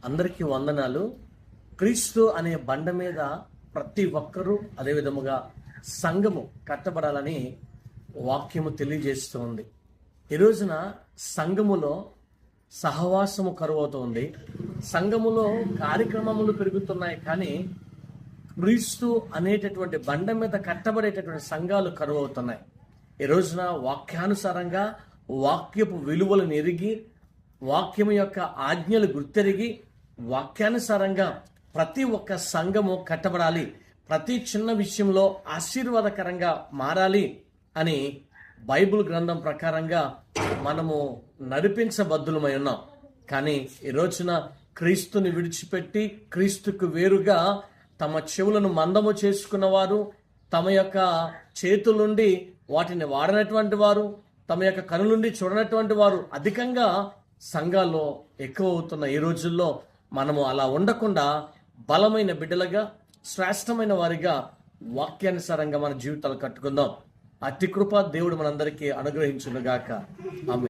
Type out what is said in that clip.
అందరికీ వందనాలు. క్రీస్తు అనే బండ మీద ప్రతి ఒక్కరూ అదే విధముగా సంఘము కట్టబడాలని వాక్యము తెలియజేస్తూ ఉంది. ఈ రోజున సంఘములో సహవాసము కరువవుతుంది, సంఘములో కార్యక్రమములు పెరుగుతున్నాయి, కానీ క్రీస్తు అనేటటువంటి బండ మీద కట్టబడేటటువంటి సంఘాలు కరువవుతున్నాయి. ఈ రోజున వాక్యానుసారంగా వాక్యపు విలువలను ఎరిగి, వాక్యము యొక్క ఆజ్ఞలు గుర్తెరిగి, వాక్యానుసారంగా ప్రతి ఒక్క సంఘము కట్టబడాలి, ప్రతి చిన్న విషయంలో ఆశీర్వాదకరంగా మారాలి అని బైబిల్ గ్రంథం ప్రకారంగా మనము నడిపించబద్దులమై ఉన్నాం. కానీ ఈ రోజున క్రీస్తుని విడిచిపెట్టి క్రీస్తుకు వేరుగా తమ చెవులను మందము చేసుకున్నవారు, తమ యొక్క చేతులుండి వాటిని వాడనటువంటి వారు, తమ యొక్క కనులుండి చూడనటువంటి వారు అధికంగా సంఘాల్లో ఎక్కువ అవుతున్న ఈ రోజుల్లో మనము అలా ఉండకుండా బలమైన బిడ్డలుగా, శ్రేష్టమైన వారిగా వాక్యానుసారంగా మన జీవితాలు కట్టుకుందాం. అతి కృప దేవుడు మనందరికీ అనుగ్రహించునుగాక. ఆమేన్.